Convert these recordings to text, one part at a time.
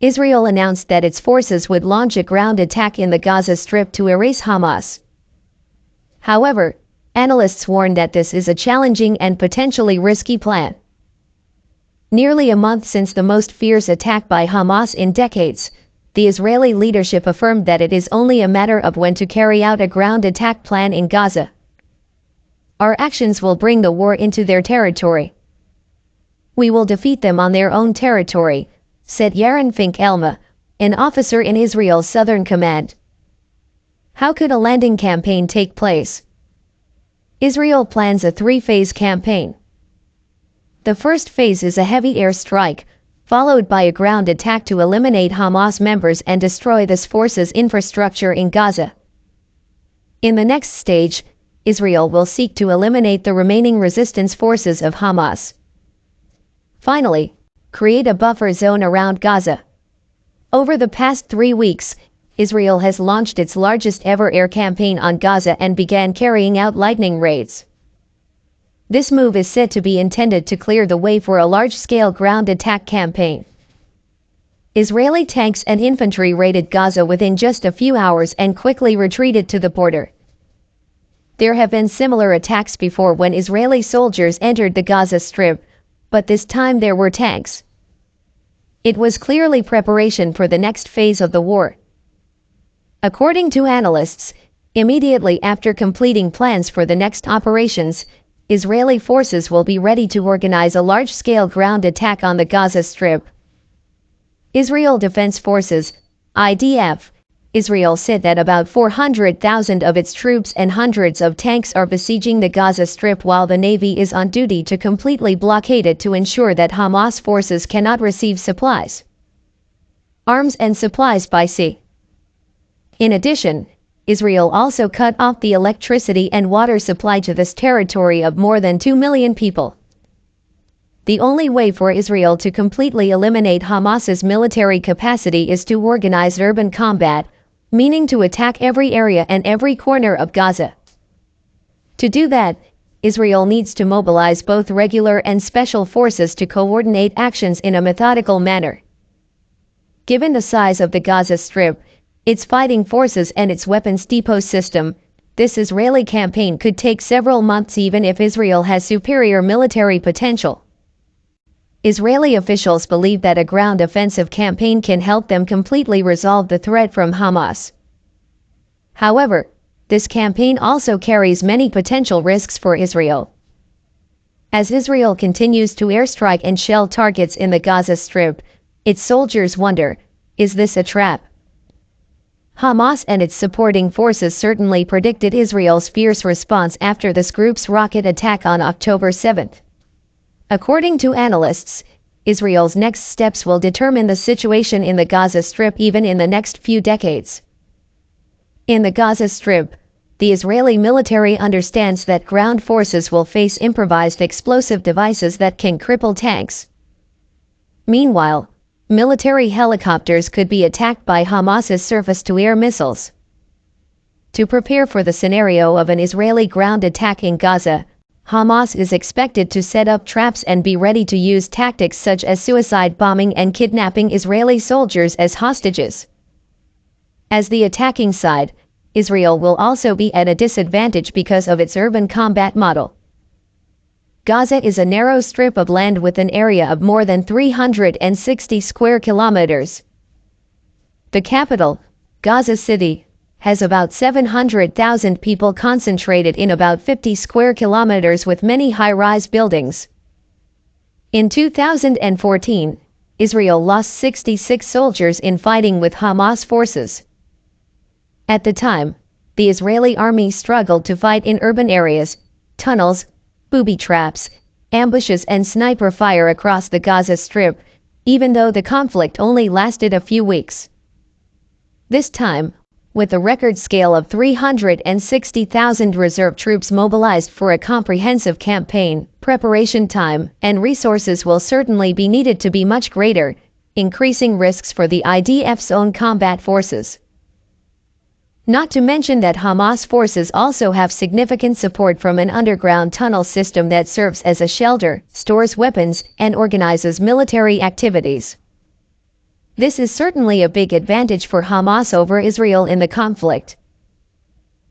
Israel announced that its forces would launch a ground attack in the Gaza Strip to erase Hamas. However, analysts warn that this is a challenging and potentially risky plan. Nearly a month since the most fierce attack by Hamas in decades, the Israeli leadership affirmed that it is only a matter of when to carry out a ground attack plan in Gaza. Our actions will bring the war into their territory. We will defeat them on their own territory, said Yaron Fink-Elma, an officer in Israel's Southern Command. How could a landing campaign take place? Israel plans a three-phase campaign. The first phase is a heavy airstrike, followed by a ground attack to eliminate Hamas members and destroy this force's infrastructure in Gaza. In the next stage, Israel will seek to eliminate the remaining resistance forces of Hamas. Finally, create a buffer zone around Gaza. Over the past 3 weeks, Israel has launched its largest ever air campaign on Gaza and began carrying out lightning raids. This move is said to be intended to clear the way for a large-scale ground attack campaign. Israeli tanks and infantry raided Gaza within just a few hours and quickly retreated to the border. There have been similar attacks before when Israeli soldiers entered the Gaza Strip, but this time there were tanks. It was clearly preparation for the next phase of the war. According to analysts, immediately after completing plans for the next operations, Israeli forces will be ready to organize a large-scale ground attack on the Gaza Strip. Israel Defense Forces, IDF, Israel said that about 400,000 of its troops and hundreds of tanks are besieging the Gaza Strip while the Navy is on duty to completely blockade it to ensure that Hamas forces cannot receive supplies, arms and supplies by sea. In addition, Israel also cut off the electricity and water supply to this territory of more than 2 million people. The only way for Israel to completely eliminate Hamas's military capacity is to organize urban combat, meaning to attack every area and every corner of Gaza. To do that, Israel needs to mobilize both regular and special forces to coordinate actions in a methodical manner. Given the size of the Gaza Strip, its fighting forces and its weapons depot system, this Israeli campaign could take several months even if Israel has superior military potential. Israeli officials believe that a ground offensive campaign can help them completely resolve the threat from Hamas. However, this campaign also carries many potential risks for Israel. As Israel continues to airstrike and shell targets in the Gaza Strip, its soldiers wonder, is this a trap? Hamas and its supporting forces certainly predicted Israel's fierce response after this group's rocket attack on October 7. According to analysts, Israel's next steps will determine the situation in the Gaza Strip even in the next few decades. In the Gaza Strip, the Israeli military understands that ground forces will face improvised explosive devices that can cripple tanks. Meanwhile, military helicopters could be attacked by Hamas's surface-to-air missiles. To prepare for the scenario of an Israeli ground attack in Gaza, Hamas is expected to set up traps and be ready to use tactics such as suicide bombing and kidnapping Israeli soldiers as hostages. As the attacking side, Israel will also be at a disadvantage because of its urban combat model. Gaza is a narrow strip of land with an area of more than 360 square kilometers. The capital, Gaza City, has about 700,000 people concentrated in about 50 square kilometers with many high-rise buildings. In 2014, Israel lost 66 soldiers in fighting with Hamas forces. At the time, the Israeli army struggled to fight in urban areas, tunnels, booby traps, ambushes and sniper fire across the Gaza Strip, even though the conflict only lasted a few weeks. This time, with a record scale of 360,000 reserve troops mobilized for a comprehensive campaign, preparation time and resources will certainly be needed to be much greater, increasing risks for the IDF's own combat forces. Not to mention that Hamas forces also have significant support from an underground tunnel system that serves as a shelter, stores weapons, and organizes military activities. This is certainly a big advantage for Hamas over Israel in the conflict.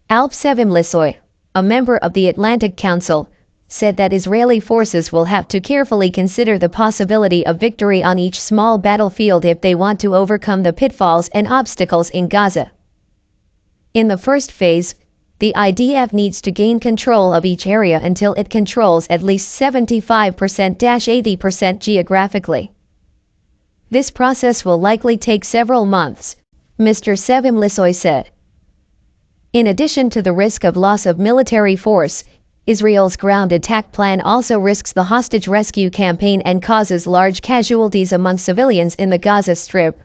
Alp Sevim Lissoy, a member of the Atlantic Council, said that Israeli forces will have to carefully consider the possibility of victory on each small battlefield if they want to overcome the pitfalls and obstacles in Gaza. In the first phase, the IDF needs to gain control of each area until it controls at least 75%-80% geographically. This process will likely take several months, Mr. Sevim Lissoy said. In addition to the risk of loss of military force, Israel's ground attack plan also risks the hostage rescue campaign and causes large casualties among civilians in the Gaza Strip.